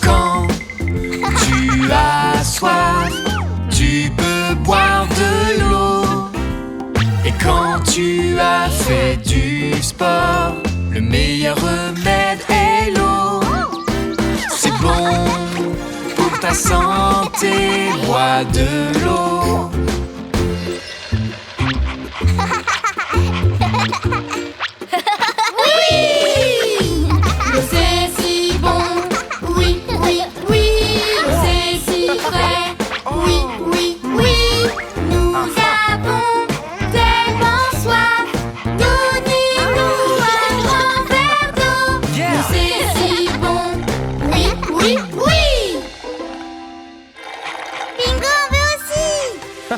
Quand tu as soif, tu peux boire de l'eau. Et quand tu as fait du sport, le meilleur remède est l'eau. C'est bon pour ta santé, bois de l'eau.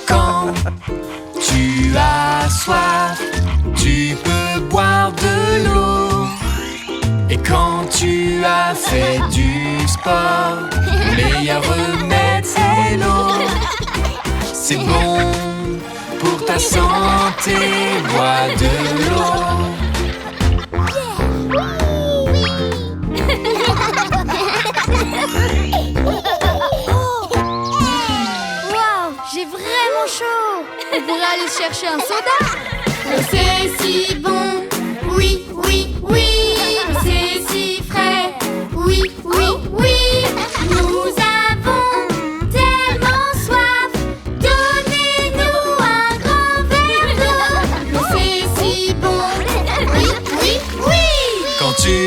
Quand tu as soif, tu peux boire de l'eau. Et quand tu as fait du sport, le meilleur remède c'est l'eau. C'est bon pour ta santé, bois de l'eau. J'ai vraiment chaud. On pourrait aller chercher un soda. C'est si bon. Oui, oui, oui. C'est si frais. Oui, oui, oui. Nous avons tellement soif. Donnez-nous un grand verre d'eau. C'est si bon. Oui, oui, oui. Quand tu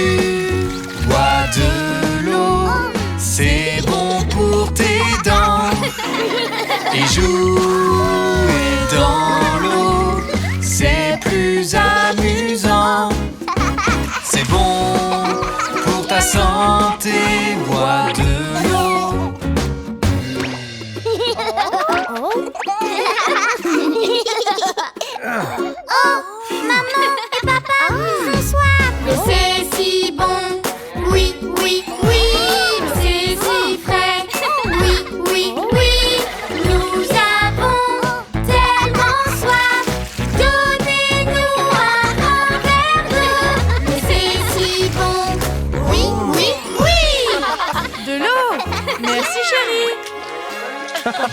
bois de l'eau, c'est bon pour tes dents. Et jouer dans l'eau, c'est plus amusant. C'est bon pour ta santé, bois de l'eau. Oh, maman et papa, ils ont soif. C'est si bon. Oui, oui, oui. C'est si frais. Oui, oui, oui. Nous avons tellement soif. Donnez-nous un grand verre d'eau. C'est si bon. Oui, oui, oui. De l'eau. Merci chérie.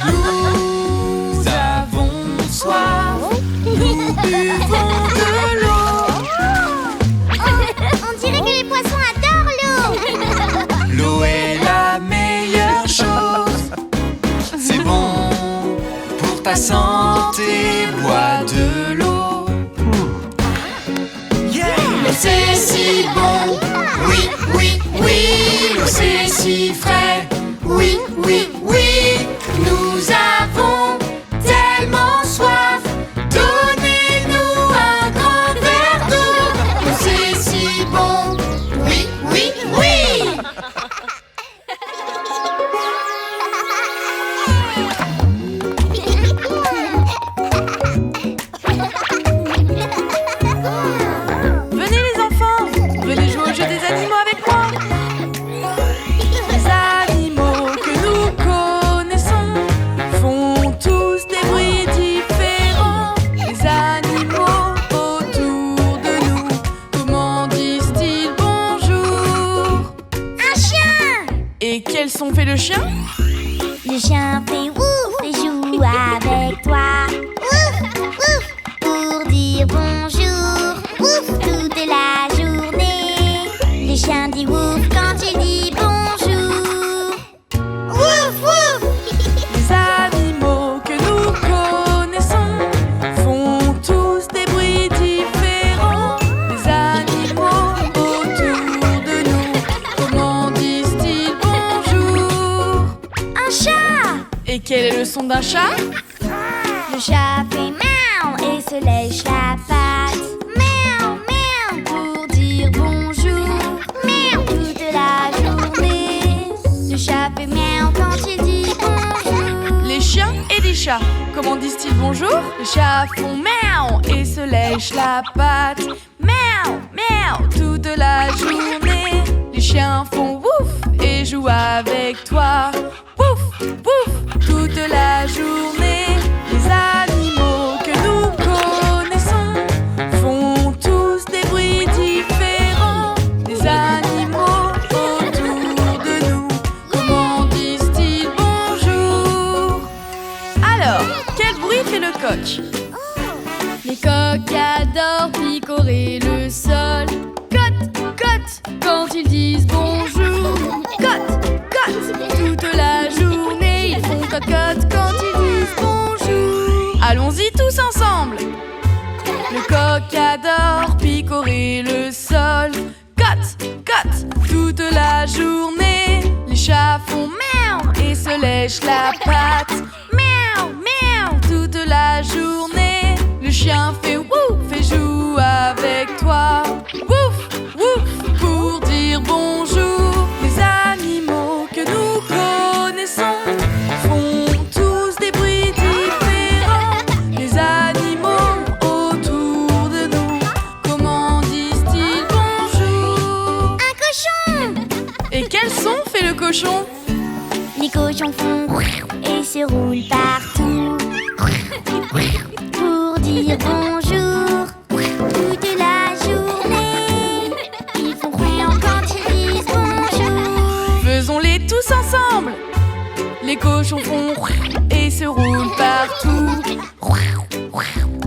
Nous avons soif, nous buvons de l'eau. On dirait que les poissons adorent l'eau. L'eau est la meilleure chose. C'est bon pour ta santé, bois de l'eau. L'eau c'est si bon, oui, oui, oui. L'eau c'est si frais, oui, oui, oui. Nous avons tellement soif. Donnez-nous un grand verre d'eau. L'eau c'est si bon, oui, oui, oui. Venez les enfants, venez jouer au jeu des animaux avec moi. Les animaux que nous connaissons font tous des bruits différents. Les animaux autour de nous, comment disent-ils bonjour? Un chien. Et quel son fait le chien? Le chien fait ouf et joue avec toi. Ouf, ouf, pour dire bonjour. Ouf, toute la journée. Le chien dit ouf quand il dit bonjour. Ouf, ouf. Les animaux que nous connaissons font tous des bruits différents. Les animaux autour de nous, comment disent-ils bonjour? Un chat. Et quel est le son d'un chat? Le chat fait miaou et se lèche la patte. Miaou, miaou, pour dire bonjour. Miaou, toute la journée. Le chat fait miaou quand il dit bonjour. Les chiens et les chats, comment disent-ils bonjour? Les chats font miaou et se lèchent la patte. Miaou, miaou, toute la journée. Les chiens font wouf et joue avec toi. Pouf, pouf, toute la journée. Les animaux que nous connaissons font tous des bruits différents. Les animaux autour de nous, comment disent-ils bonjour? Alors, quel bruit fait le coq? Les coqs adorent picorer le sol. Cote, cote, quand ils disent bonjour. Cote, cote, toute la journée ils font cocotte quand ils disent bonjour. Allons-y tous ensemble. Le coq adore picorer le sol. Cote, cote, toute la journée. Les chats font miaou et se lèchent la patte. Miaou, miaou, toute la journée. Le chien fait wouh, fait joue avec toi. Wouf, wouf, pour dire bonjour. Les animaux que nous connaissons font tous des bruits différents. Les animaux autour de nous, comment disent-ils bonjour? Un cochon! Et quel son fait le cochon? Les cochons font et se roulent partout pour dire bonjour toute la journée. Ils font criant quand ils disent bonjour. Faisons-les tous ensemble. Les cochons font et se roulent partout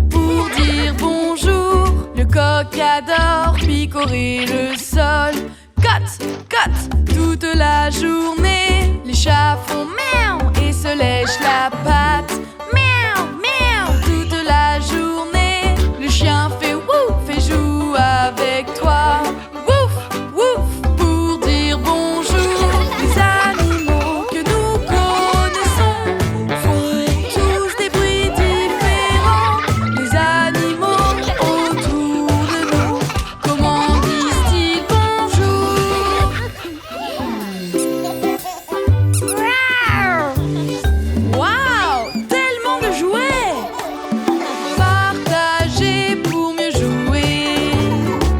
pour dire bonjour. Le coq adore picorer le sol. Cote, cote, toute la journée. Les chats font miaou et se lèchent la patte. Miaou, miaou, toute la journée. Le chien fait wouh, fait joue avec toi. Wouf, wouf, pour dire bonjour. Les animaux que nous connaissons font tous des bruits différents. Les animaux autour de nous, comment disent-ils bonjour? Waouh, tellement de jouets! Partager pour mieux jouer.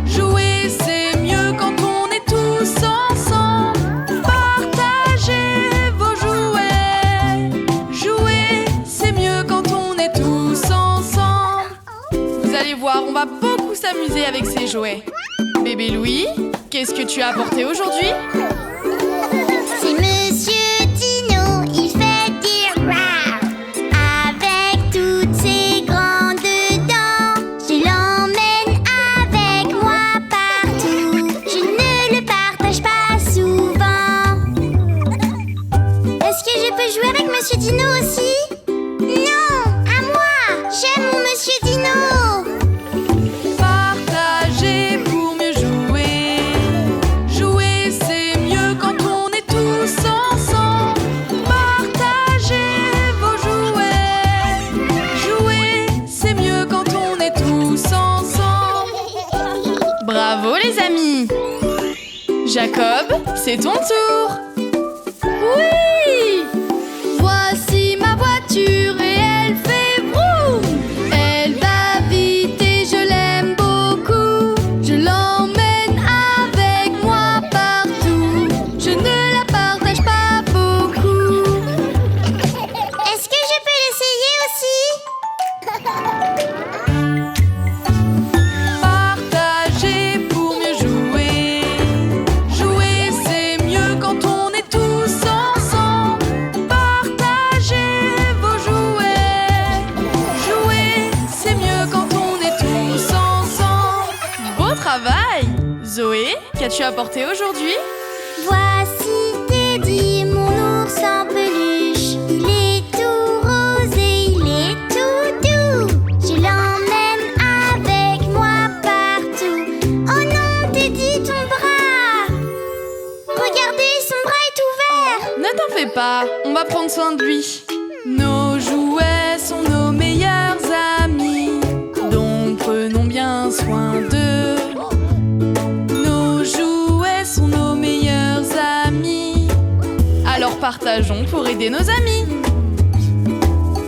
Jouer, c'est mieux quand on est tous ensemble. Partagez vos jouets. Jouer, c'est mieux quand on est tous ensemble. Vous allez voir, on va beaucoup s'amuser avec ces jouets. Bébé Louis, qu'est-ce que tu as apporté aujourd'hui? C'est Monsieur Dino, il fait dire wow. Avec toutes ses grandes dents, je l'emmène avec moi partout. Je ne le partage pas souvent. Est-ce que je peux jouer avec Monsieur Dino aussi? Non, à moi. J'aime mon Monsieur Dino. Partager pour mieux jouer. Jouer, c'est mieux quand on est tous ensemble. Partagez vos jouets. Jouer, c'est mieux quand on est tous ensemble. Bravo les amis. Jacob, c'est ton tour. Oui! Voici ma voiture et elle fait vroom. Elle va vite et je l'aime beaucoup. Je l'emmène avec moi partout. Je ne la partage pas beaucoup. Est-ce que je peux l'essayer aussi? Partager pour mieux jouer. Jouer, c'est mieux quand on est tous ensemble. Partagez vos jouets. Jouer, c'est mieux quand on est tous ensemble. Beau travail! Zoé, qu'as-tu apporté aujourd'hui? Voici Teddy, mon ours en peluche. Il est tout rose et il est tout doux. Je l'emmène avec moi partout. Oh non, Teddy, ton bras! Regardez, son bras est ouvert. Ne t'en fais pas, on va prendre soin de lui. Nos jouets sont nos meilleurs amis, donc prenons bien soin d'eux. Nos jouets sont nos meilleurs amis, alors partageons pour aider nos amis.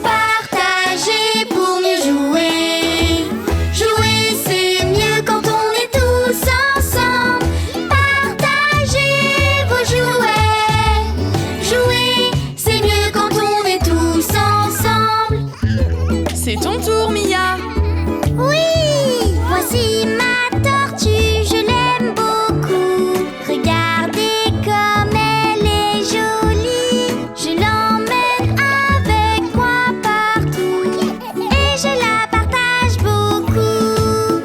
Partager pour mieux jouer. Jouer, c'est mieux quand on est tous ensemble. Partagez vos jouets. C'est ton tour, Mia. Oui, voici ma tortue, je l'aime beaucoup. Regardez comme elle est jolie. Je l'emmène avec moi partout et je la partage beaucoup.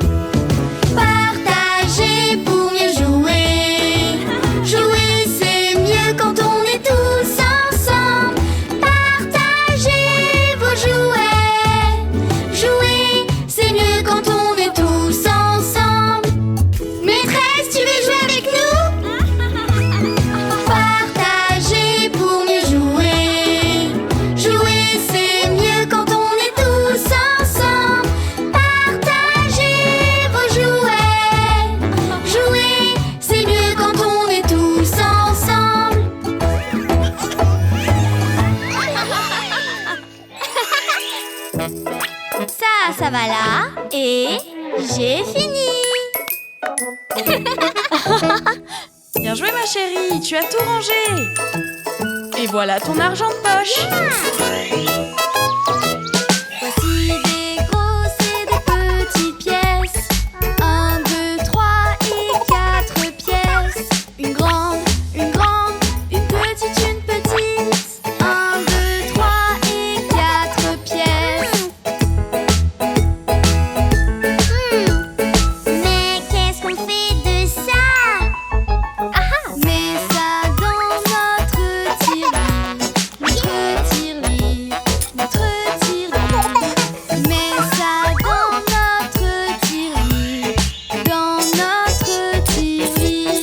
Partager pour mieux jouer. Jouer c'est mieux quand on est tous ensemble. Partagez vos jouets. Jouer c'est mieux quand on est tous ensemble. Maîtresse, tu veux jouer avec nous? Partager pour mieux jouer. Jouer c'est mieux quand on est tous ensemble. Partagez vos jouets. Jouer c'est mieux quand on est tous ensemble. Ça va là. Et j'ai fini. Bien joué, ma chérie, tu as tout rangé. Et voilà ton argent de poche. Voici des grosses et des petites pièces. 1, 2, 3 et 4 pièces. Une grande, une petite, une petite. 1, 2, 3 et 4 pièces. Mais qu'est-ce qu'on fait de ça? Mets ça dans notre tirelire. Notre tirelire. Notre tirelire. Mets ça dans notre tirelire. Dans notre tirelire.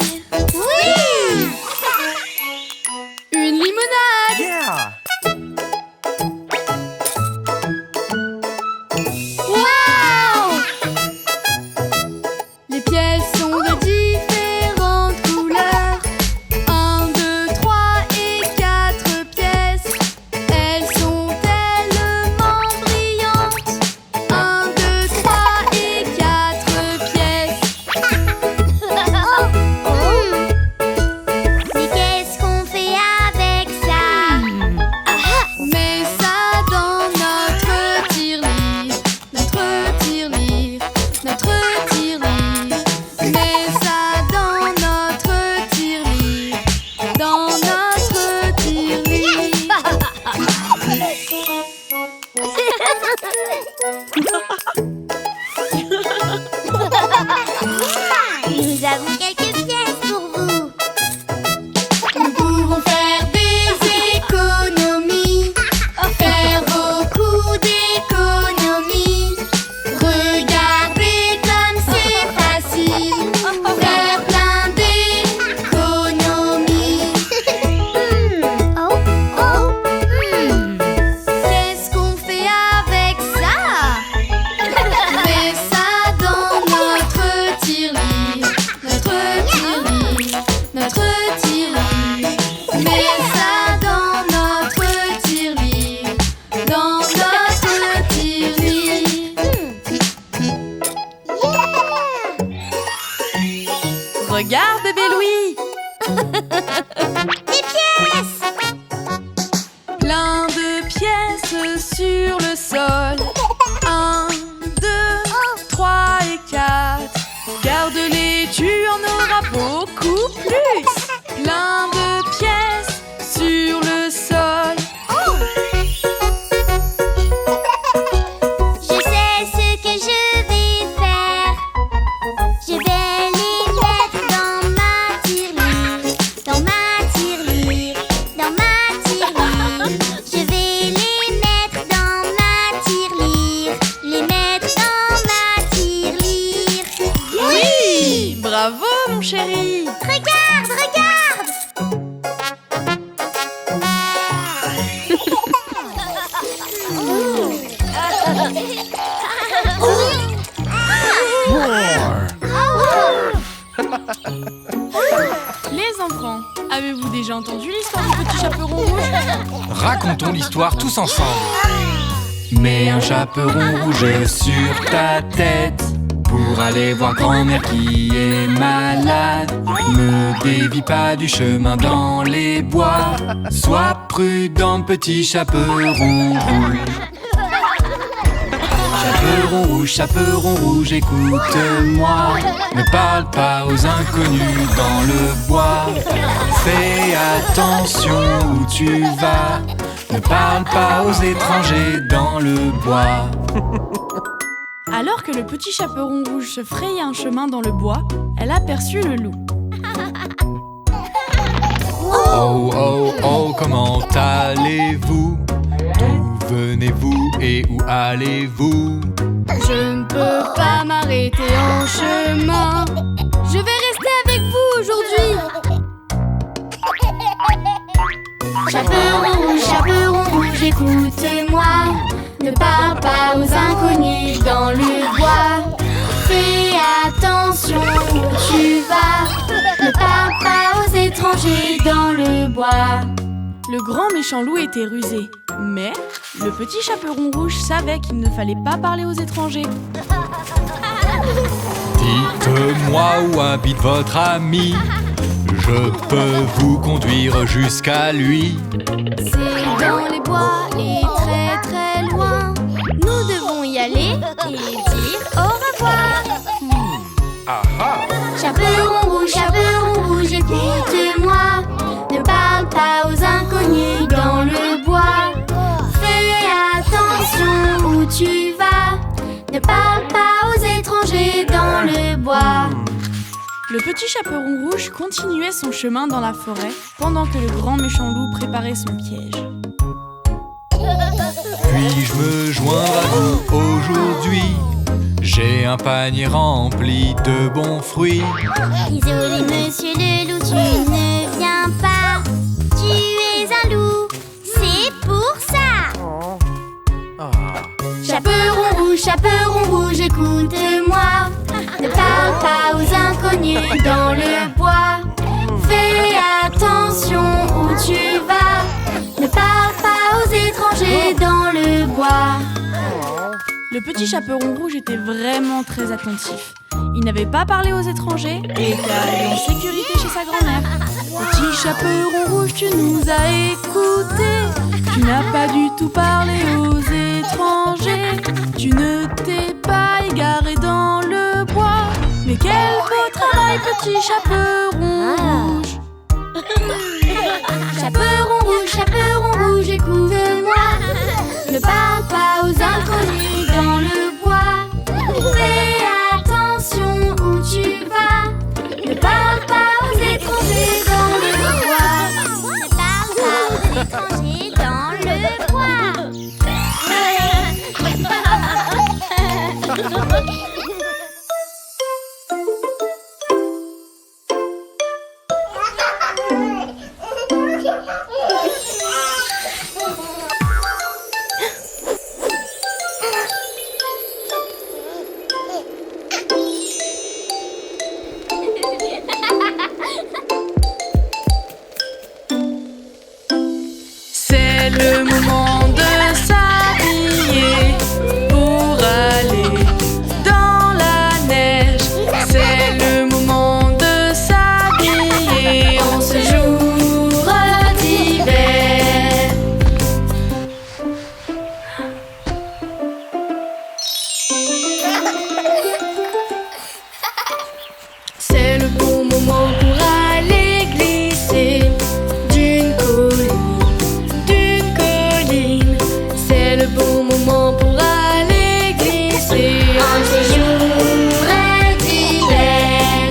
Oui! Une limonade. Yeah! Waouh! Les pièces sont de différentes couleurs. 1, 2, 3 et 4 pièces. Elles sont tellement brillantes. 1, 2, 3 et 4 pièces. Mais qu'est-ce qu'on fait avec ça? Mets ça dans notre tirelire. Notre tirelire. Notre tirelire. Mets ça dans notre tirelire. Dans notre tirelire. Nous avons quelques pièces pour vous. Nous pouvons faire des économies. Faire beaucoup d'économies. Regardez comme c'est facile. Faire plein d'économies. Qu'est-ce qu'on fait avec ça? Mets ça dans notre tirelire. Notre tirelire. Notre tirelire. Mets ça dans notre tirelire. Dans notre tirelire. Regarde, bébé Louis. Des pièces! Plein de pièces sur le sol. 1, 2, 3 et 4. Garde-les, tu en auras beaucoup plus. Plein de pièces sur le sol. Je sais ce que je vais faire. Je vais les mettre dans ma tirelire. Dans ma tirelire. Dans ma tirelire. Je vais les mettre dans ma tirelire. Les mettre dans ma tirelire. Oui, bravo, mon chéri. Regarde, regarde! Les enfants, avez-vous déjà entendu l'histoire du petit chaperon rouge? Racontons l'histoire tous ensemble. Mets un chaperon rouge sur ta tête pour aller voir grand-mère qui est malade. Ne dévie pas du chemin dans les bois. Sois prudent, petit chaperon rouge. chaperon rouge, écoute-moi. Ne parle pas aux inconnus dans le bois. Fais attention où tu vas. Ne parle pas aux étrangers dans le bois. Alors que le petit chaperon rouge se frayait un chemin dans le bois, elle aperçut le loup. Oh, oh, oh, comment allez-vous? D'où venez-vous et où allez-vous? Je ne peux pas m'arrêter en chemin. Je vais rester avec vous aujourd'hui. Chaperon rouge, écoute-moi. Ne parle pas aux inconnus dans le bois. Fais attention où tu vas. Ne parle pas aux étrangers dans le bois. Le grand méchant loup était rusé, mais le petit chaperon rouge savait qu'il ne fallait pas parler aux étrangers. Dites-moi où habite votre ami. Je peux vous conduire jusqu'à lui. C'est dans les bois et très très loin. Nous devons y aller et dire au revoir. Chaperon rouge, écoute-moi. Ne parle pas aux inconnus dans le bois. Fais attention où tu vas. Ne parle pas aux étrangers dans le bois. Le petit chaperon rouge continuait son chemin dans la forêt pendant que le grand méchant loup préparait son piège. Puis-je me joindre à vous aujourd'hui? J'ai un panier rempli de bons fruits. Désolé monsieur le loup, tu ne viens pas. Tu es un loup, c'est pour ça. Chaperon rouge, écoute-moi. Ne parle pas aux inconnus dans le bois. Fais attention où tu vas. Ne parle pas aux étrangers dans le bois. Le petit chaperon rouge était vraiment très attentif. Il n'avait pas parlé aux étrangers et était allé en sécurité chez sa grand-mère. Petit chaperon rouge, tu nous as écoutés. Tu n'as pas du tout parlé aux étrangers. Tu ne t'es pas égaré dans le bois. Mais quel beau travail, petit chaperon rouge. Chaperon rouge, écoute-moi. Ne parle pas aux inconnus dans le bois. Fais attention où tu vas. Ne parle pas aux étrangers dans le bois. Ne parle pas aux étrangers dans le bois. C'est le moment de s'habiller pour aller dans la neige. C'est le moment de s'habiller en ce jour d'hiver. C'est le bon moment pour aller glisser d'une colline. C'est le bon moment pour aller glisser en ce jour d'hiver.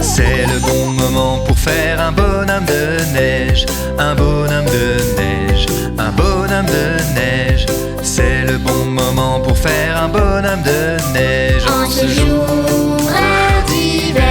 C'est le bon moment pour faire un bonhomme de neige, un bonhomme de neige, un bonhomme de neige. C'est le bon moment pour faire un bonhomme de neige En ce jour d'hiver.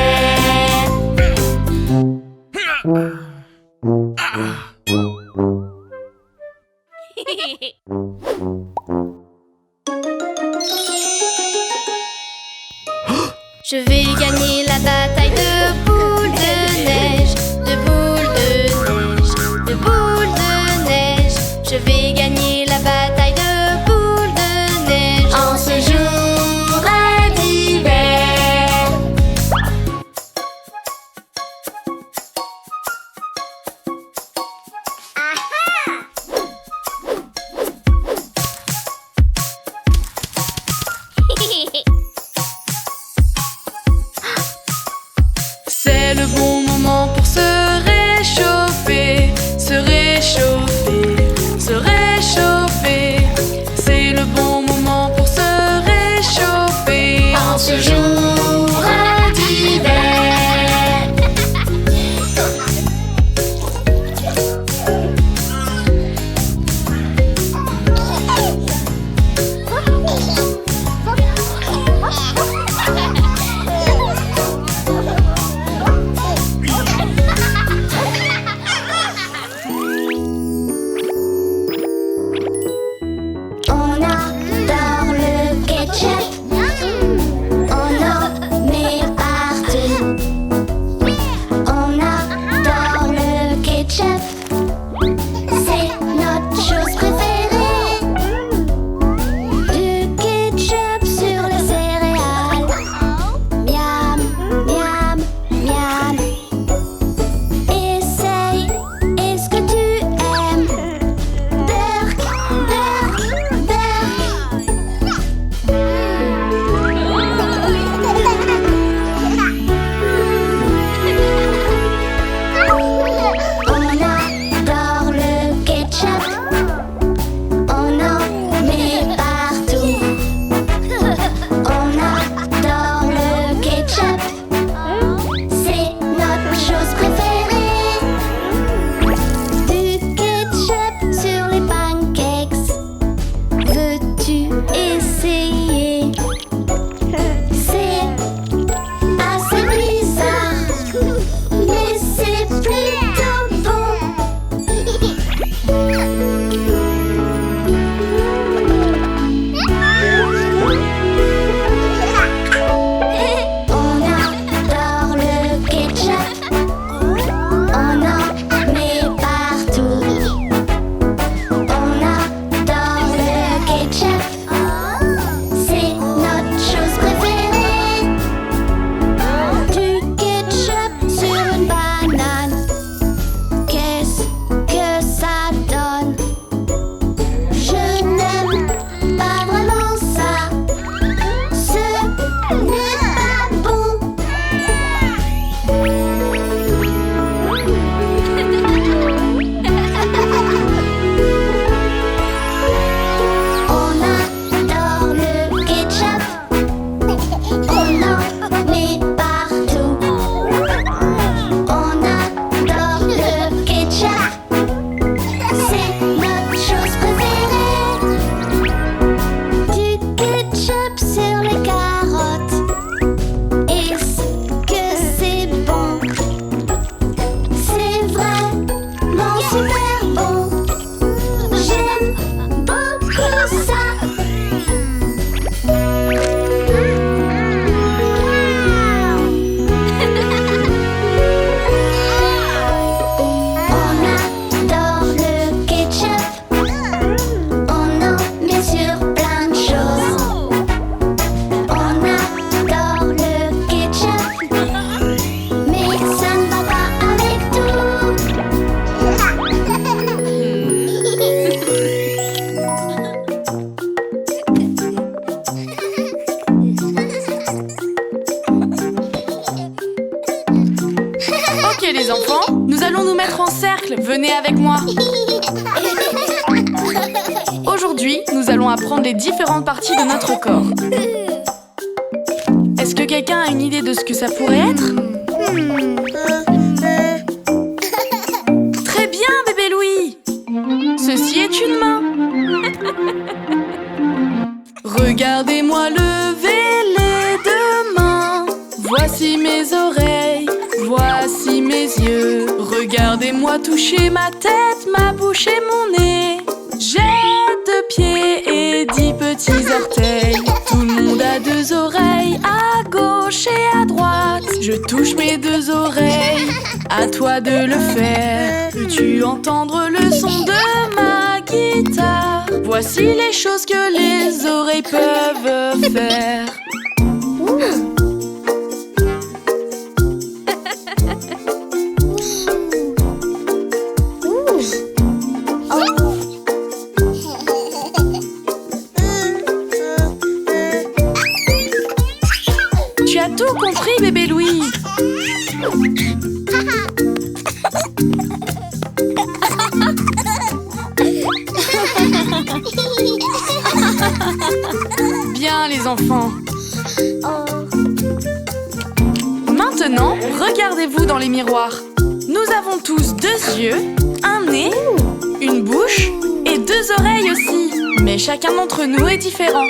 Je vais gagner la bataille de boules de neige, de boules de neige, de boules de neige. Je vais gagner la bataille de boules de neige en ce jour d'hiver. Aujourd'hui, nous allons apprendre les différentes parties de notre corps. Est-ce que quelqu'un a une idée de ce que ça pourrait être? Très bien, bébé Louis! Ceci est une main. Regardez-moi lever les deux mains. Voici mes oreilles, voici mes yeux. Regardez-moi toucher ma tête, ma bouche et mon nez. J'ai 2 pieds et 10 petits orteils. Tout le monde a 2 oreilles, à gauche et à droite. Je touche mes 2 oreilles, à toi de le faire. Peux-tu entendre le son de ma guitare? Voici les choses que les oreilles peuvent faire. Tu as tout compris, bébé Louis. Bien, les enfants. Maintenant, regardez-vous dans les miroirs. Nous avons tous 2 yeux, un nez, une bouche et 2 oreilles aussi. Mais chacun d'entre nous est différent.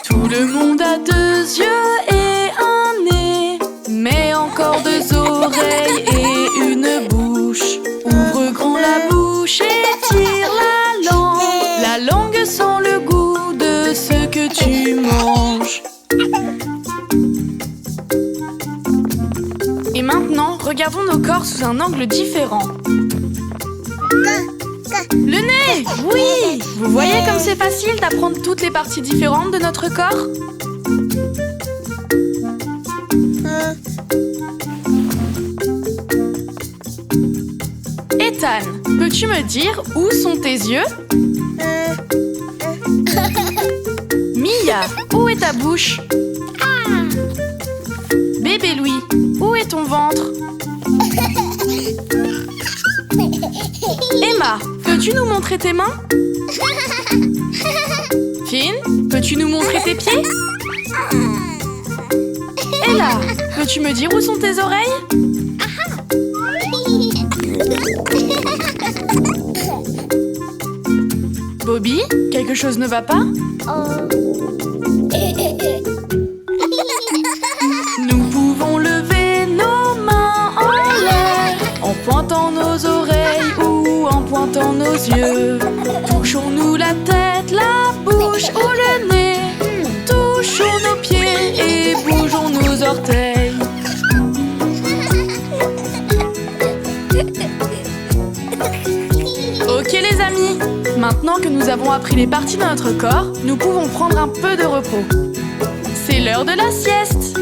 Tout le monde a 2 yeux et un nez, mais encore 2 oreilles et une bouche. Ouvre grand la bouche et tire la langue. La langue sent le goût de ce que tu manges. Et maintenant, regardons nos corps sous un angle différent. Le nez! Oui! Vous voyez comme c'est facile d'apprendre toutes les parties différentes de notre corps? Ethan, peux-tu me dire où sont tes yeux? Mia, où est ta bouche? Bébé Louis, où est ton ventre? Emma, peux-tu nous montrer tes mains? Finn, peux-tu nous montrer tes pieds? Ella, peux-tu me dire où sont tes oreilles? Bobby, quelque chose ne va pas? Nous pouvons lever nos mains en l'air en pointant nos oreilles ou en pointant nos yeux. Touchons-nous la tête, la bouche ou le nez. Touchons nos pieds et bougeons nos orteils. Ok les amis, maintenant que nous avons appris les parties de notre corps, nous pouvons prendre un peu de repos. C'est l'heure de la sieste.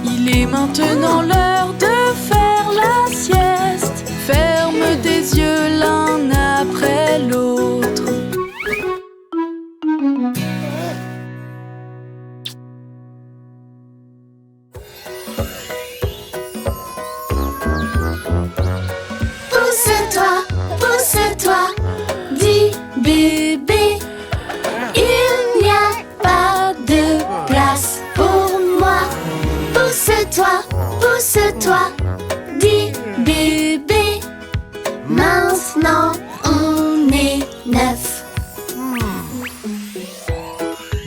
Il est maintenant l'heure de faire la sieste. Ferme tes yeux l'un après l'autre. Pousse-toi, dis bébé. Il n'y a pas de place pour moi. Pousse-toi, dis bébé. Maintenant on est 9.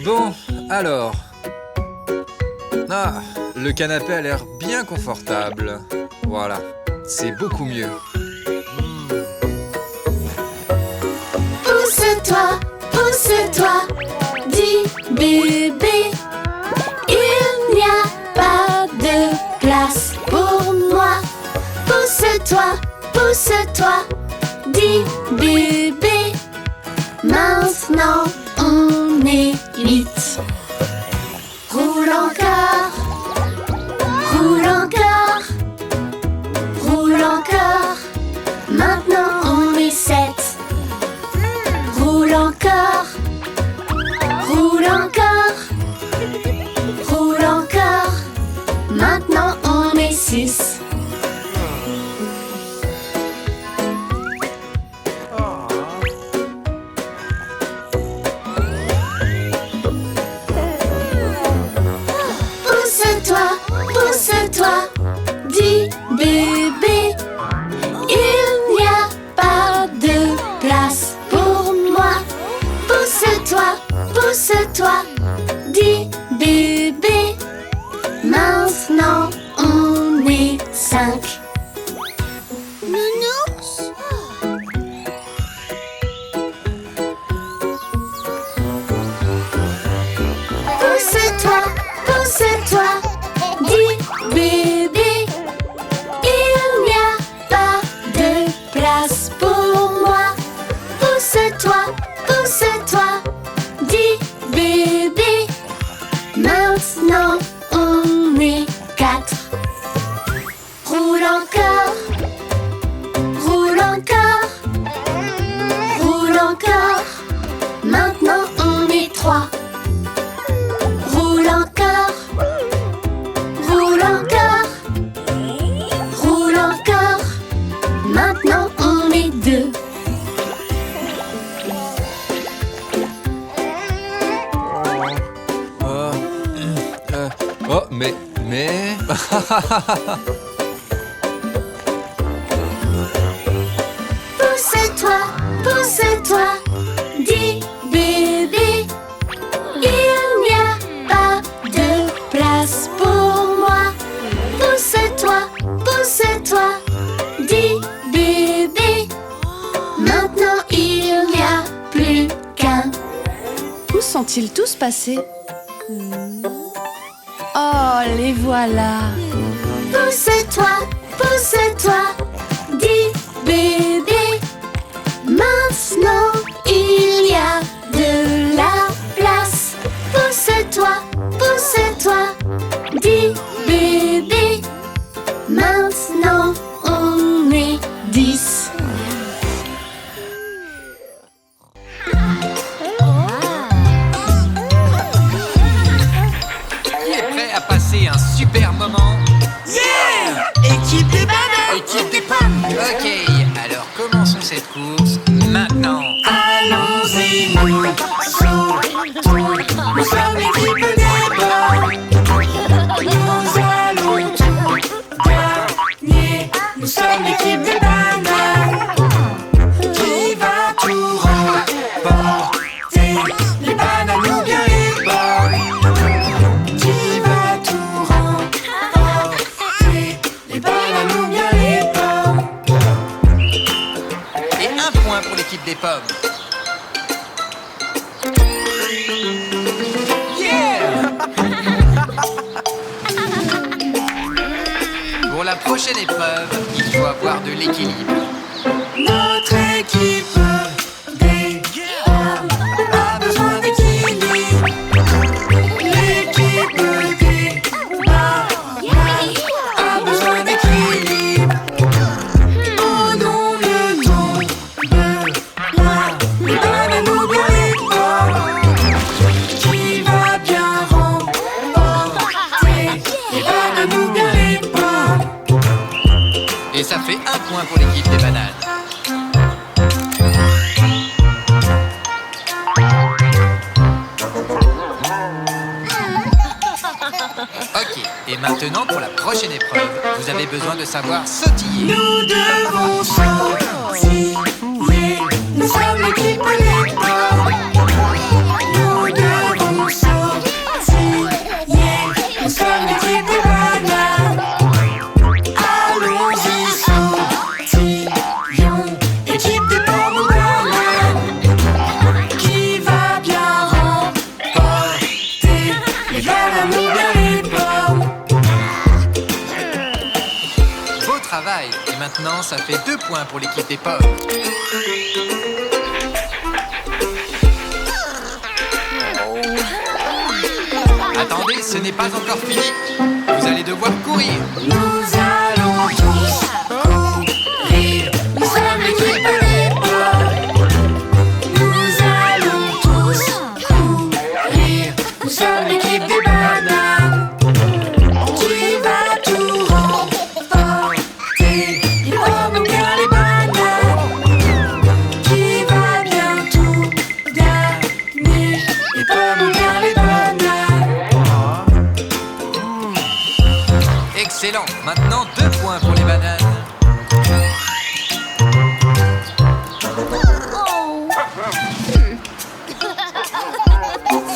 Bon, alors. Ah, le canapé a l'air bien confortable. Voilà, c'est beaucoup mieux. Pousse-toi, dis bébé. Il n'y a pas de place pour moi. Pousse-toi, dis bébé. Maintenant on est 8. Roule encore, roule encore, roule encore. Maintenant on est 7. Roule encore, roule encore, roule encore. Maintenant on est 6. bébé. Il n'y a pas de place pour moi. Pousse-toi, pousse-toi, dit bébé. Maintenant on est 5. Nounours. Pousse-toi, pousse-toi, dit bébé. Il n'y a pas de place pour moi. Pousse-toi, pousse-toi, dit bébé. Maintenant on est 4. Roule encore, roule encore, roule encore. Maintenant on est 3. Roule encore, roule encore, roule encore. Maintenant on est 2. Oh, mais... Pousse-toi, pousse-toi, dit bébé. Il n'y a pas de place pour moi. Pousse-toi, pousse-toi, dit bébé. Maintenant il n'y a plus qu'un. Où sont-ils tous passés? Oh, les voilà! Pousse-toi, pousse-toi, dit bébé. Maintenant il y a de la place. Pousse-toi, pousse-toi, dit bébé. Maintenant on est 10. Qui est prêt à passer un super moment? Équipe des bananes. Équipe des pommes. Ok, alors commençons cette course maintenant. Allons-y, nous sautons. Nous sommes l'équipe des pommes. Nous allons tout gagner. Nous sommes l'équipe des bananes. Qui va tout remporter? Les bananes ou bien les pommes? Qui va tout remporter? Les bananes ou bien les pommes? Et un point pour l'équipe des pommes. Pour la prochaine épreuve, il faut avoir de l'équilibre. Notre équipe des hommes a besoin d'équilibre. L'équipe des bananes a besoin d'équilibre. Oh non, ne tombe pas. Les bananes ou bien les pommes? Qui va bien remporter? Les bananes ou bien les pommes? Et ça fait un point pour l'équipe des bananes. Ok, et maintenant pour la prochaine épreuve, vous avez besoin de savoir sautiller. Nous devons sautiller. Nous sommes l'équipe des pommes. Nous devons sautiller. Nous sommes l'équipe des bananes. Allons-y, sautillons. Équipe des pommes ou bananes? Qui va bien remporter? Les bananes ou bien les pommes? Beau travail. Et maintenant, ça fait 2 points pour l'équipe des pommes. Attendez, ce n'est pas encore fini. Vous allez devoir courir. Nous allons tous courir. Nous sommes l'équipe des pommes. Nous allons tous courir. Nous sommes l'équipe des bananes. Qui va tout remporter? Les pommes ou bien les bananes? Qui va bien tout gagner? Les pommes ou bien les bananes? Excellent. Maintenant, 2 points pour les bananes.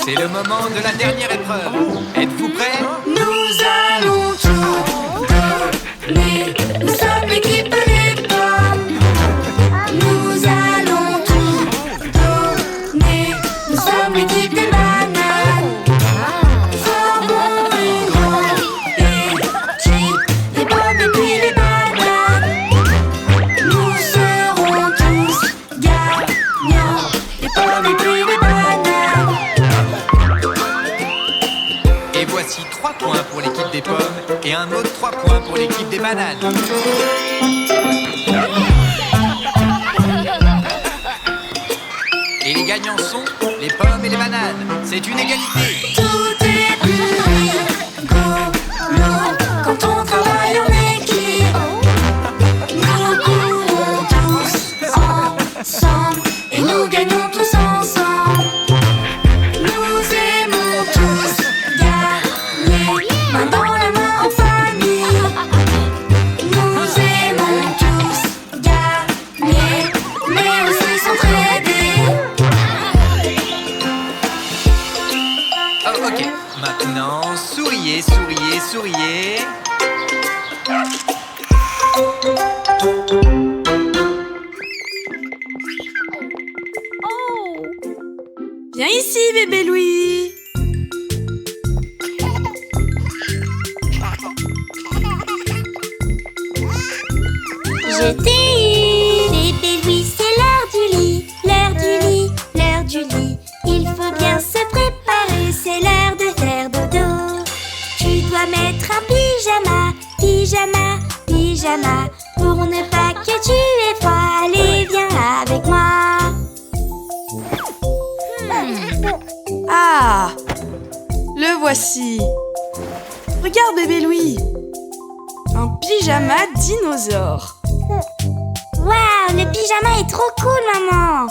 C'est le moment de la dernière épreuve. Êtes-vous prêts? Nous allons tout donner. Nous sommes l'équipe des pommes. Nous allons tout donner. Nous sommes l'équipe des bananes. Formons une grande équipe. Les pommes et puis les bananes. Nous serons tous gagnants. Les pommes et puis les bananes. Et voici 3 points pour l'équipe des pommes et un autre 3 points pour l'équipe des bananes. Et les gagnants sont les pommes et les bananes. C'est une égalité. Tout est plus rigolo quand on travaille en équipe. Nous courons tous ensemble et nous gagnons tous ensemble. Nous aimons tous gagner, main dans la main en famille. Nous aimons tous gagner, mais aussi s'entraider. Oh, ok. Maintenant, souriez, souriez, souriez. Viens ici, bébé Louis. Je t'ai eu. Bébé Louis, c'est l'heure du lit, l'heure du lit, l'heure du lit. Il faut bien se préparer, c'est l'heure de faire dodo. Tu dois mettre un pyjama, pyjama, pyjama, pour ne pas que tu aies froid. Allez, viens avec moi. Ah, le voici. Regarde, bébé Louis. Un pyjama dinosaure. Waouh, le pyjama est trop cool, maman.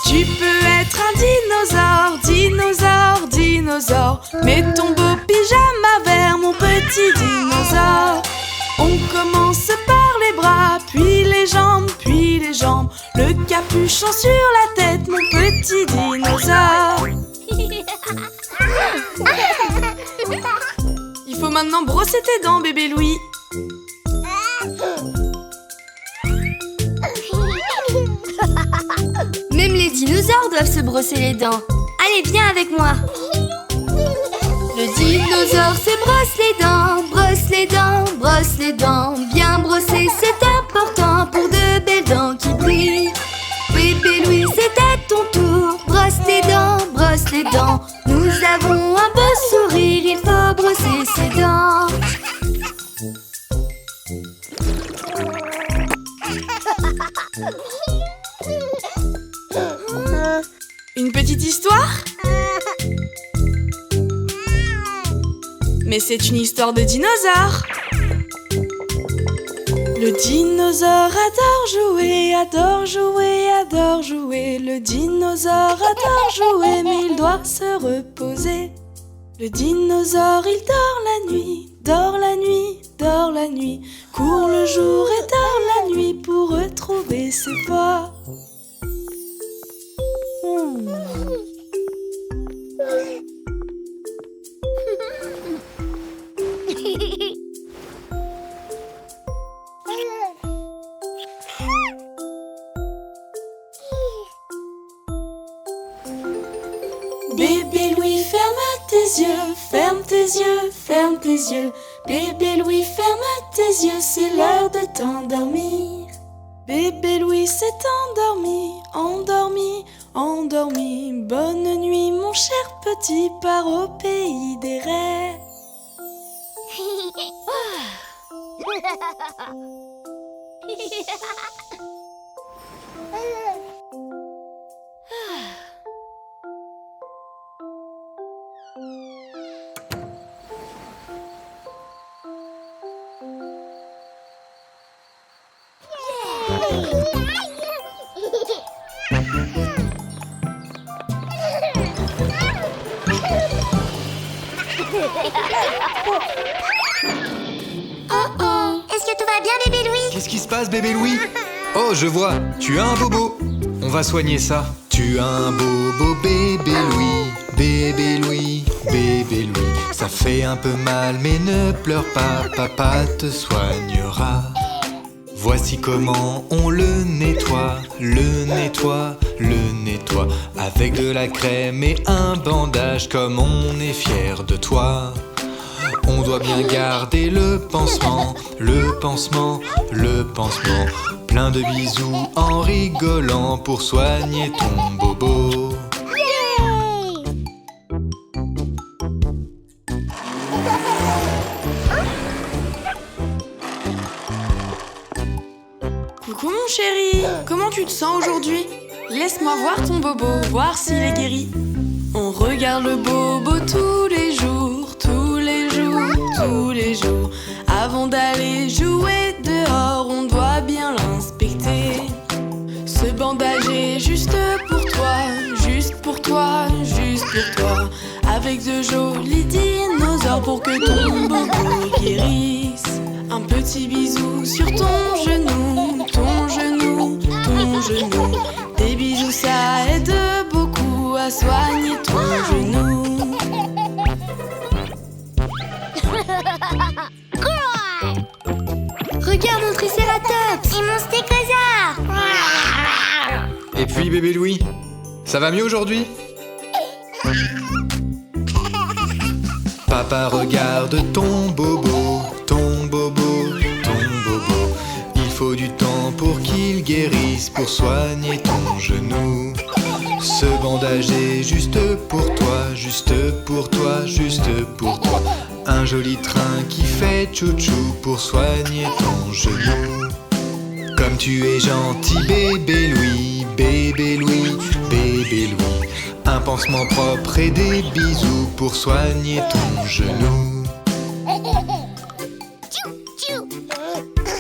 Tu peux être un dinosaure, dinosaure, dinosaure. Mets ton beau pyjama vert, mon petit dinosaure. On commence par les bras, puis les jambes, puis les jambes. Le capuchon sur la tête, mon petit dinosaure. Il faut maintenant brosser tes dents, bébé Louis. Même les dinosaures doivent se brosser les dents. Allez, viens avec moi. Le dinosaure se brosse les dents, brosse les dents, brosse les dents. Bien brosser, c'est important pour de belles dents qui brillent. Bébé Louis, c'est à ton tour. Brosse les dents, brosse les dents. Nous avons un beau sourire, il faut brosser ses dents. Une petite histoire? Mais c'est une histoire de dinosaure. Le dinosaure adore jouer, adore jouer, adore jouer. Le dinosaure adore jouer, mais il doit se reposer. Le dinosaure, il dort la nuit, dort la nuit, dort la nuit. Court le jour et dort la nuit pour retrouver ses pas. Bébé Louis, ferme tes yeux, ferme tes yeux, ferme tes yeux. Bébé Louis, ferme tes yeux, c'est l'heure de t'endormir. Bébé Louis s'est endormi, endormi, endormi. Bonne nuit, mon cher petit, pars au pays des rêves. Oh, est-ce que tout va bien, bébé Louis? Qu'est-ce qui se passe, bébé Louis? Oh, je vois, tu as un bobo. On va soigner ça. Tu as un bobo, bébé Louis. Bébé Louis, bébé Louis. Ça fait un peu mal, mais ne pleure pas, papa te soignera. Voici comment on le nettoie, le nettoie, le nettoie. Avec de la crème et un bandage, comme on est fier de toi. On doit bien garder le pansement, le pansement, le pansement. Plein de bisous en rigolant pour soigner ton bobo. Coucou mon chéri, comment tu te sens aujourd'hui? Laisse-moi voir ton bobo, voir s'il est guéri. On regarde le bobo tous les jours, tous les jours, tous les jours. Avant d'aller jouer dehors, on doit bien l'inspecter. Ce bandage est juste pour toi, juste pour toi, juste pour toi. Avec de jolis dinosaures pour que ton bobo guérisse. Un petit bisou sur ton genou, ton genou, ton genou. Des bisous ça aide beaucoup à soigner ton genou. Regarde mon tricératops Et mon stégosaure. Et puis, bébé Louis, ça va mieux aujourd'hui? Papa regarde ton bobo, ton bobo, ton bobo. Il faut du temps pour qu'il guérisse, pour soigner ton genou. Ce bandage est juste pour toi, juste pour toi, juste pour toi. Un joli train qui fait chouchou pour soigner ton genou. Comme tu es gentil, bébé Louis, bébé Louis, bébé Louis. Un pansement propre et des bisous pour soigner ton genou.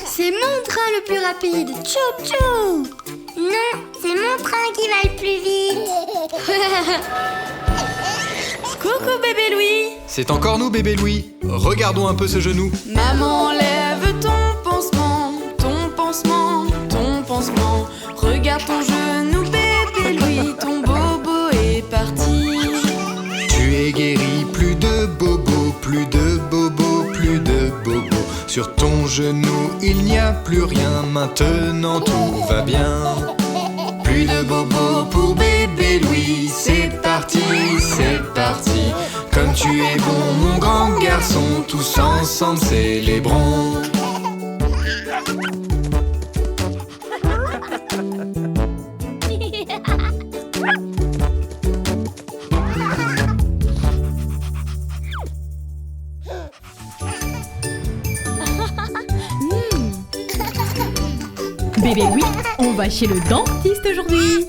C'est mon train le plus rapide. Tchou tchou. Non, c'est mon train qui va le plus vite. Coucou bébé Louis. C'est encore nous, bébé Louis. Regardons un peu ce genou. Maman enlève ton pansement, ton pansement, ton pansement. Regarde ton genou bébé Louis, ton bobo est parti. Tu es guéri, plus de bobo, plus de bobo, plus de bobo. Sur ton genou, il n'y a plus rien, maintenant tout va bien. Plus de bobo pour bébé Louis, c'est parti, c'est parti. Comme tu es bon, mon grand garçon, tous ensemble célébrons. Bébé Louis, on va chez le dentiste aujourd'hui.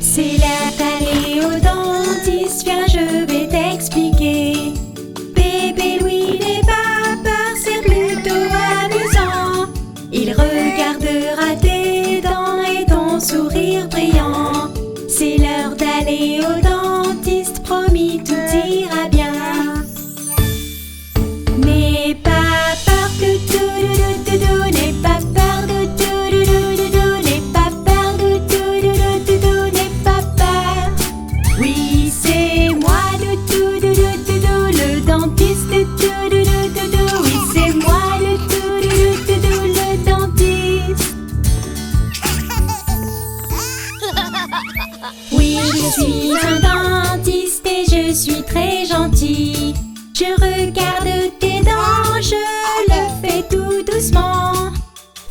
C'est l'heure d'aller au dentiste, viens je vais t'expliquer. Bébé Louis n'est pas peur, c'est plutôt amusant. Il regardera tes dents et ton sourire brillant. C'est l'heure d'aller au dentiste, promis tout ira bien. N'aie pas peur, n'aie pas peur, n'aie pas peur, n'aie pas peur. Oui, c'est moi, le dentiste, oui, c'est moi, le dentiste. Oui, je suis un dentiste et je suis très gentil. Je regarde tes dents, je le fais tout doucement.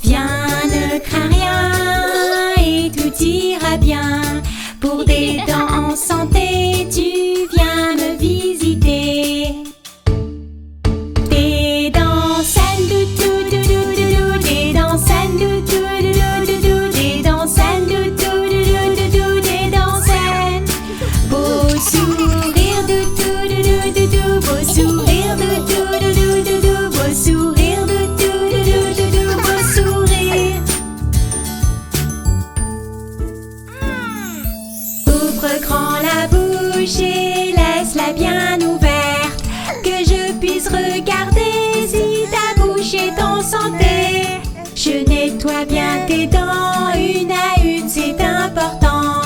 Viens, ne crains rien et tout ira bien. Pour des dents en santé, tu viens me visiter. Des dents saines, des dents saines, des dents saines, des dents saines. Beau sourire, beau sourire, beau sourire, beau sourire. Ouvre grand la bouche et laisse-la bien ouverte, que je puisse regarder si ta bouche est en santé. Je nettoie bien tes dents, une à une, c'est important.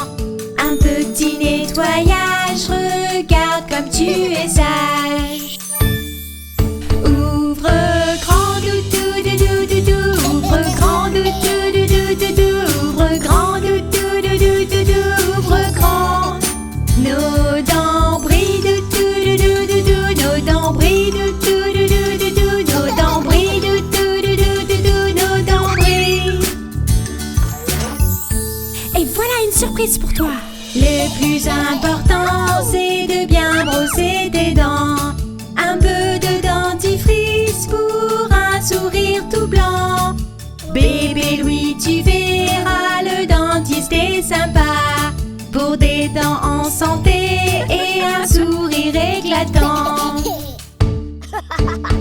Un petit nettoyage, regarde comme tu es sage. Ouvre grand doudou doudou doudou, ouvre grand doudou doudou doudou, ouvre grand doudou doudou doudou, ouvre grand. Nos dents brillent doudou doudou doudou, nos dents brillent doudou doudou doudou, nos dents brillent doudou doudou doudou, nos dents brillent. Et voilà une surprise pour toi. Le plus important, c'est de bien brosser tes dents. Un peu de dentifrice pour un sourire tout blanc. Bébé Louis, tu verras, le dentiste est sympa pour des dents en santé et un sourire éclatant.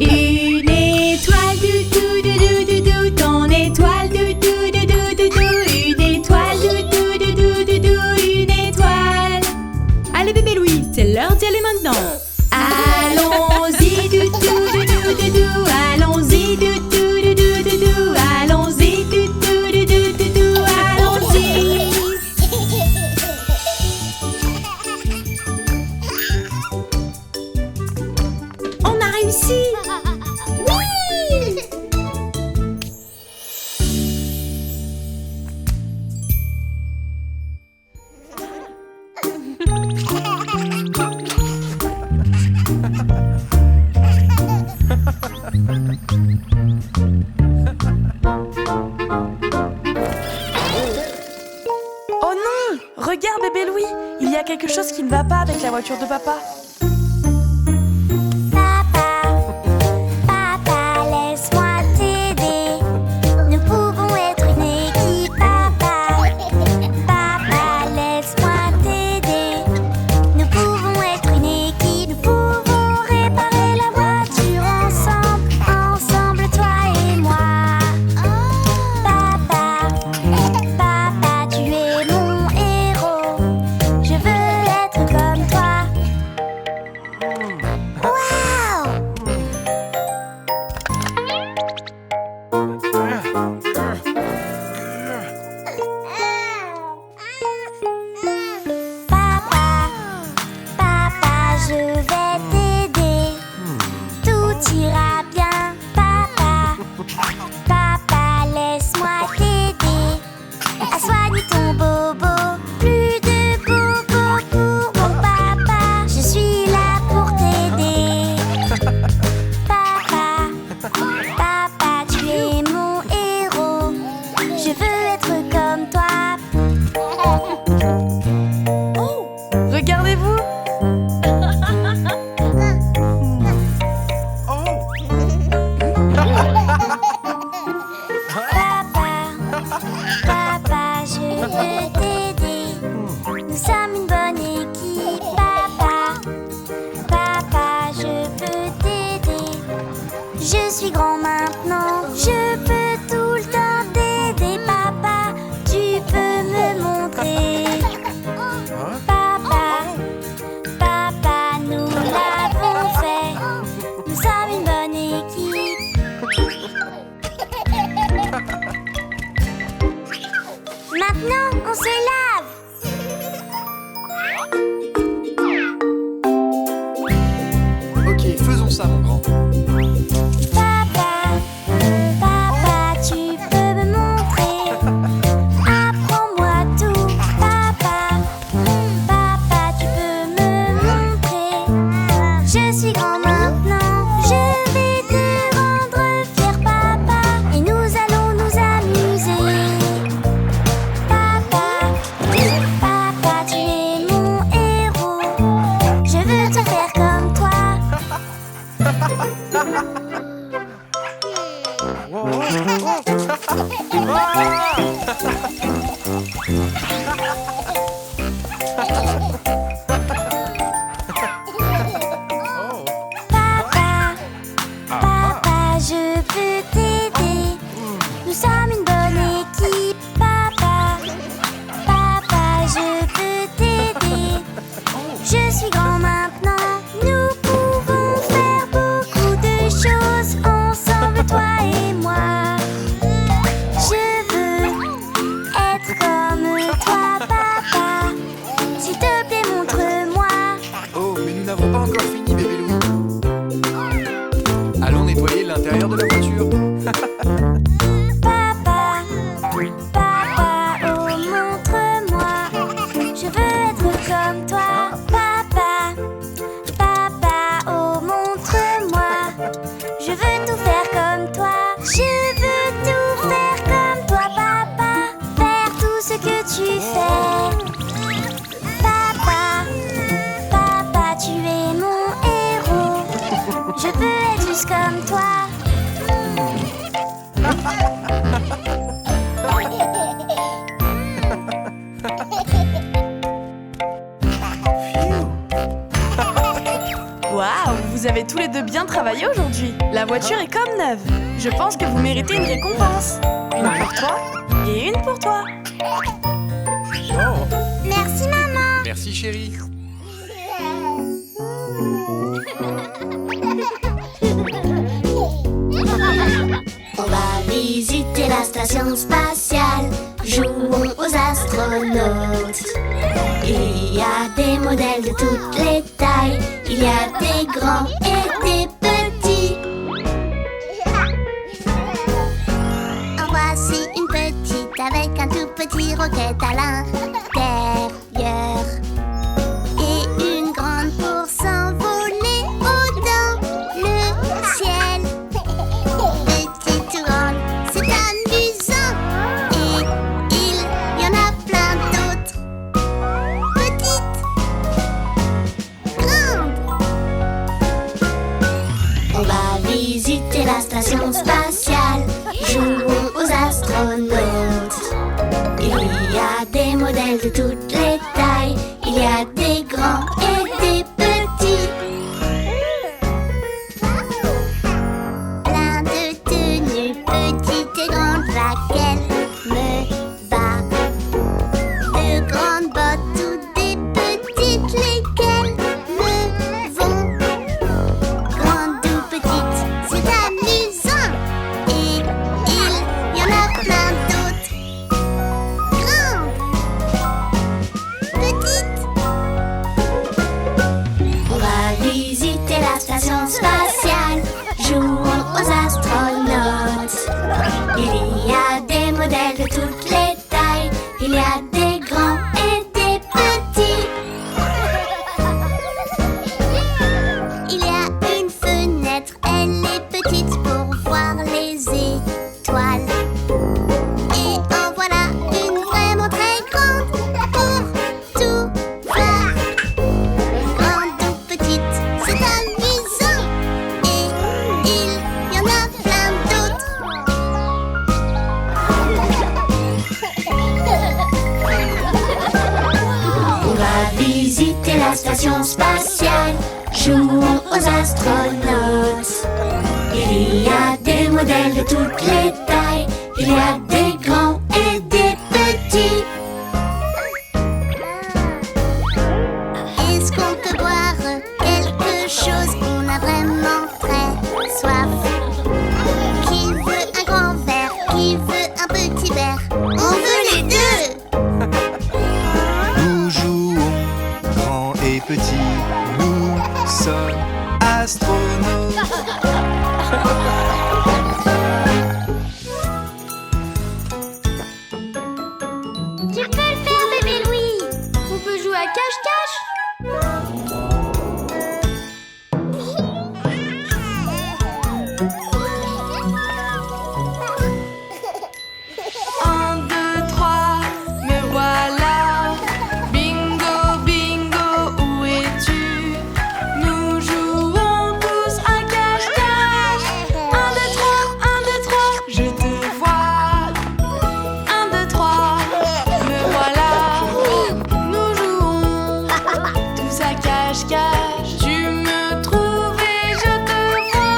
Une étoile doudou doudou doudou, ton étoile doudou doudou doudou, une étoile doudou doudou doudou, une étoile. Allez bébé Louis, c'est l'heure d'y aller maintenant. Allons-y doudou doudou doudou, allons-y doudou doudou doudou, allons-y doudou doudou doudou, allons-y. On a réussi. Oui. Oh non! Regarde bébé Louis, il y a quelque chose qui ne va pas avec la voiture de papa. Papa, laisse-moi t'aider. Nous pouvons être une équipe, papa. Papa, laisse-moi t'aider. Nous pouvons être une équipe. Nous pouvons réparer la voiture ensemble, ensemble, toi et moi. Papa, papa, tu es mon héros. Je veux être comme toi. Waouh! Papa, papa, je vais t'aider. Tout ira bien, papa. Papa, laisse-moi t'aider à soigner ton bobo. Plus de bobo pour mon papa. Je suis là pour t'aider. Papa, papa, tu es mon héros. Je veux être comme toi. Regardez-vous! Papa, je veux t'aider. Nous sommes une bonne équipe, papa. Papa, je veux t'aider. Je suis grand maintenant, je peux tout le temps t'aider, papa. Tu peux me montrer. Papa, papa, nous l'avons fait. Nous sommes une bonne équipe. Maintenant, on se lave. Ok, faisons ça, mon grand. Papa, papa, tu peux me montrer. Apprends-moi tout, papa. Papa, tu peux me montrer. Je suis grand maintenant, je vais te rendre fier, papa. Et nous allons nous amuser. Papa, papa, tu es mon héros. Je veux te faire comme toi. Papa, papa, je peux t'aider. Nous sommes une bonne équipe, papa. Papa, je peux t'aider. comme toi. Papa, papa, oh montre-moi. Je veux tout faire comme toi. Je veux tout faire comme toi, papa. Faire tout ce que tu fais. Papa, papa, tu es mon héros. Je peux être juste comme toi. Waouh, vous avez tous les deux bien travaillé aujourd'hui. La voiture est comme neuve. Je pense que vous méritez une récompense. Une pour toi et une pour toi. Merci, maman. Merci chérie. On va visiter la station spatiale. Jouons aux astronautes. Il y a des modèles de toutes les tailles. Il y a des grands et des petits. En voici une petite avec un tout petit roquette à l'intérieur. Et une grande pour s'envoler dans le ciel. Petite ou grande, c'est amusant. Et il y en a plein d'autres. Petite, grande. On va visiter la station spatiale. Jouons aux astronautes. Il y a des modèles de toutes les tailles. Il y a des grands et des petits. Plein de tenues, petites et grandes, laquelle me va. De grandes bottes ou des petites, lesquelles me vont. Grandes ou petites, c'est amusant. Et il y en a plein d'autres. Grandes, petites. On va visiter la station spatiale. Jouons aux astronautes. Il y a des modèles de toutes les tailles. Il y a des grands et des petits. Il y a une fenêtre, elle est petite pour voir les étoiles. Et en voilà une vraiment très grande pour tout voir. Grande ou petite, c'est amusant. Et il y en a plein d'autres. On va visiter la station spatiale. Jouons aux astronautes. Il y a des modèles de toutes les tailles. Il y a des grands et des petits. Est-ce qu'on peut boire quelque chose? On a vraiment très soif. Qui veut un grand verre? Qui veut un petit verre? On veut les deux. Nous jouons grands et petits. Nous sommes astronautes. Tu peux le faire, bébé Louis. On peut jouer à cache-cache. Un, deux, trois, me voilà. Bingo, bingo, où es-tu? Nous jouons tous à cache-cache. Un, deux, trois, je te vois. Un, deux, trois, me voilà. Nous jouons tous à cache-cache. Tu me trouves et je te vois.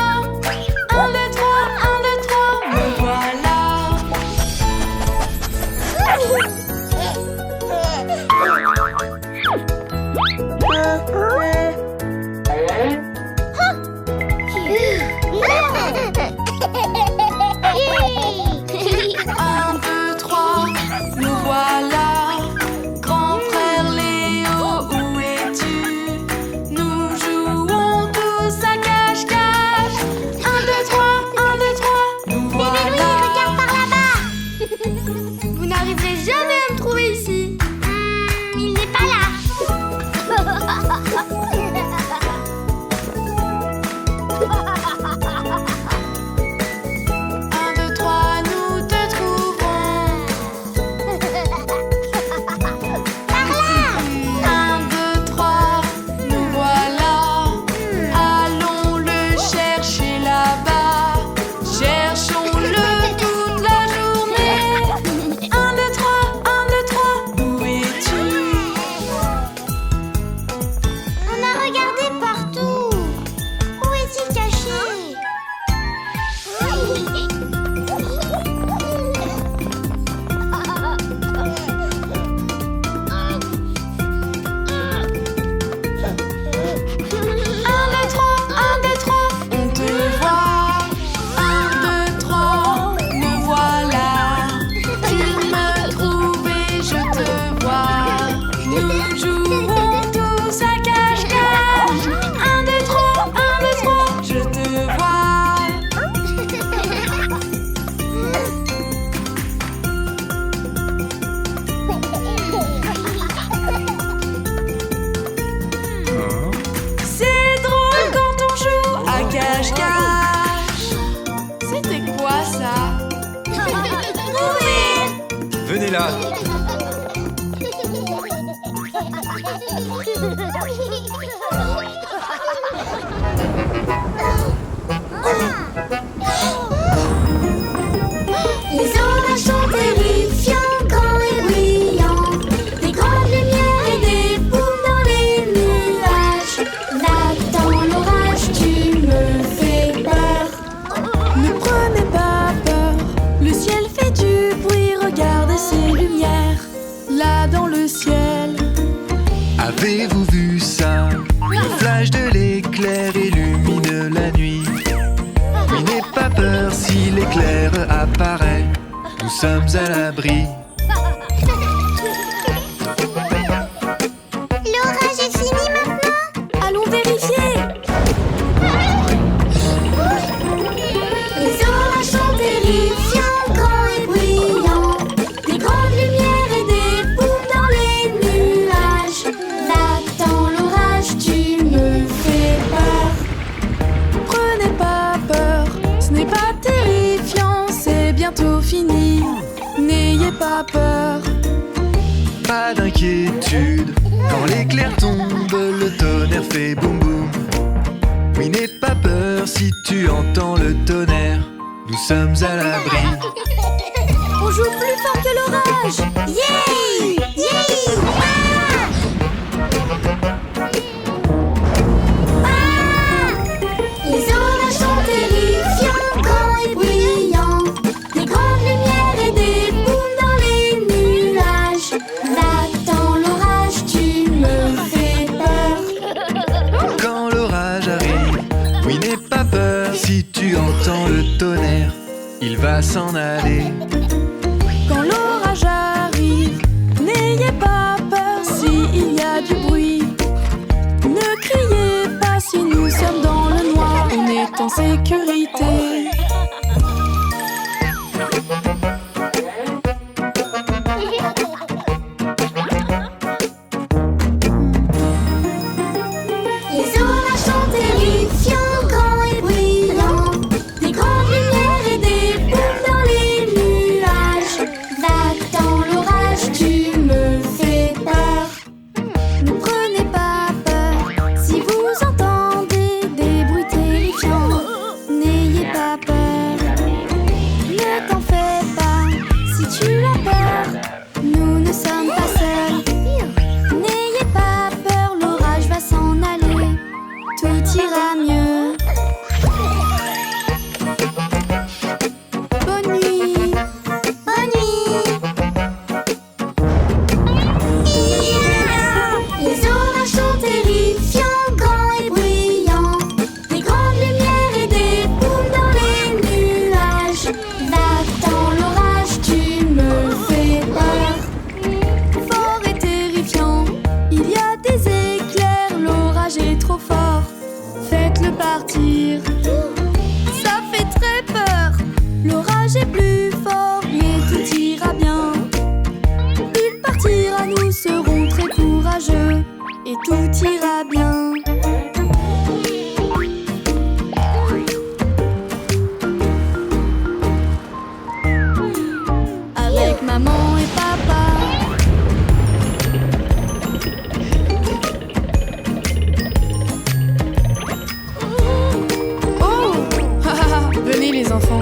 Un, deux, trois, me voilà. Un, deux, trois, nous voilà. Grand frère Léo, où es-tu? là. Les orages sont terrifiants, grands et brillants. Des grandes lumières et des boules dans les nuages. Là, dans l'orage, tu me fais peur. Ne prenez pas peur, le ciel fait du bruit, regardez ces lumières, là dans le ciel. Avez-vous vu ça? Le flash de l'éclair illumine la nuit. Oui, n'aie pas peur si l'éclair apparaît. Nous sommes à l'abri. L'orage est fini maintenant? Allons vérifier. Les orages sont terrifiants, grands et brillants. Des grandes lumières et des boules dans les nuages. Là, dans l'orage, tu me fais peur. Prenez pas peur, ce n'est pas terrifiant, c'est bientôt fini. N'ayez pas peur. Pas d'inquiétude. Quand l'éclair tombe, le tonnerre fait boum boum. Oui, n'aie pas peur si tu entends le tonnerre. Nous sommes à l'abri. On joue plus fort que l'orage. Yeah! Yeah! Ah! Les orages sont terrifiants, grands et brillants. Des grandes lumières et des boules dans les nuages. Là, dans l'orage, tu me fais peur. Quand l'orage arrive, oui, n'aie pas peur si tu entends le tonnerre. Il va s'en aller. Quand l'orage arrive, n'ayez pas peur s'il y a du bruit. Ne criez pas si nous sommes dans le noir, on est en sécurité. Les orages sont terrifiants, grands et brillants. Des grandes lumières et des boules dans les nuages. Là, dans l'orage, tu me fais peur. Ne prenez pas peur si vous entendez des bruits terrifiants. N'ayez pas peur, ne t'en fais pas si tu as peur. Nous ne sommes pas seuls. N'ayez pas peur, l'orage va s'en aller. Tout ira mieux. Bonne nuit. Bonne nuit. Les orages sont terrifiants, grands et brillants. Des grandes lumières et des boules dans les nuages. Là, dans l'orage, tu me fais peur. Fort et terrifiant, il y a des éclairs, l'orage est trop fort. Faites-le partir. Ça fait très peur. L'orage est plus fort, mais tout ira bien. Il partira, nous serons très courageux et tout ira bien. Avec maman et papa. Oh! Venez les enfants.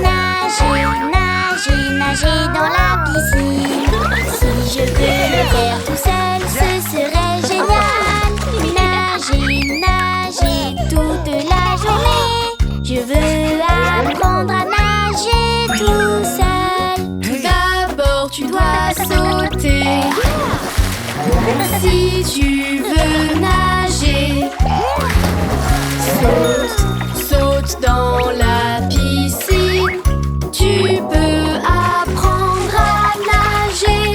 Nager, nager, nager dans la piscine. Si je peux le faire tout seul, ce serait génial. Nager, nager toute la journée. Je veux apprendre à nager tout seul. D'abord tu dois sauter. Si tu veux nager, saute, saute dans la piscine. Tu peux apprendre à nager.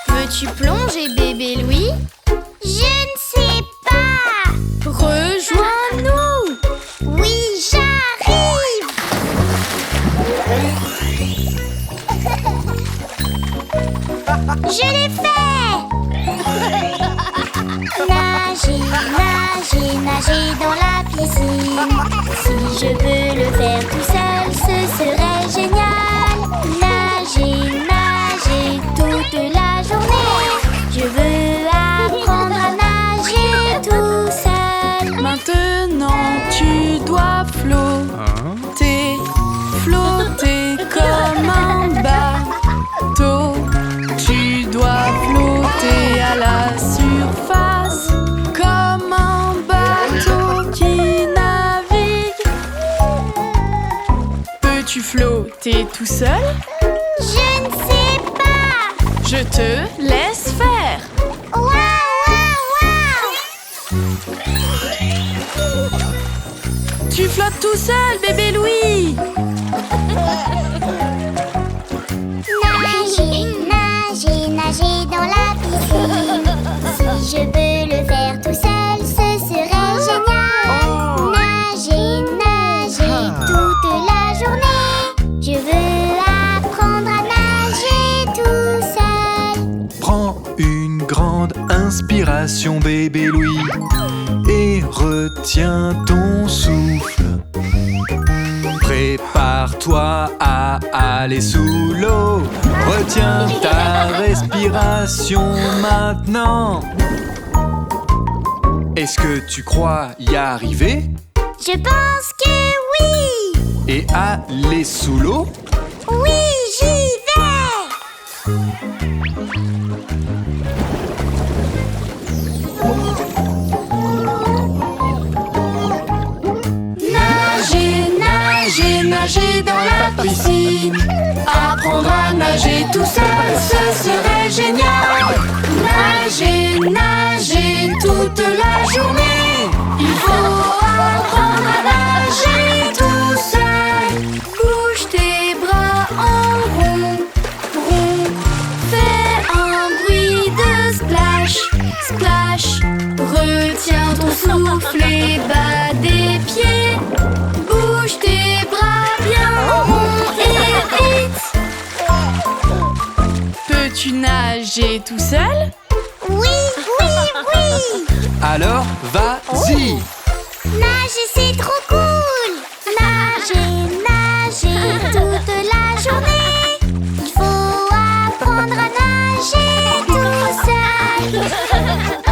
Veux-tu plonger, bébé Louis? Je ne sais pas. Rejoins-nous! Oui, j'arrive. Je l'ai fait. dans la piscine. Si je peux le faire tout seul, ce serait génial. Nager, nager toute la journée. Je veux apprendre à nager tout seul. Maintenant tu dois flotter, flotter comme un bateau. Tu dois flotter à la surface comme un bateau qui navigue. Peux-tu flotter tout seul? Je ne sais pas. Je te laisse faire. Waouh, waouh, waouh. Tu flottes tout seul, bébé Louis. Nager, nager, nager dans la piscine. Si je peux le faire tout seul, ce serait génial. Nager, nager toute la journée. Je veux apprendre à nager tout seul. Prends une grande inspiration, bébé Louis, et retiens ton souffle. Prépare-toi à aller sous l'eau. Retiens ta respiration maintenant. Est-ce que tu crois y arriver? Je pense que oui. Et aller sous l'eau? Oui, j'y vais. Nager, nager, nager dans la piscine. Apprendre à nager tout seul, ce serait génial. Nager, nager toute la journée. Il faut apprendre à nager tout seul. Bouge tes bras en rond, rond. Fais un bruit de splash, splash. Retiens ton souffle et bas des pieds. Bouge tes bras bien ronds et vite. Peux-tu nager tout seul? Oui, oui, oui. Alors, vas-y! Nager, c'est trop cool. Nager, nager toute la journée. Il faut apprendre à nager tout seul.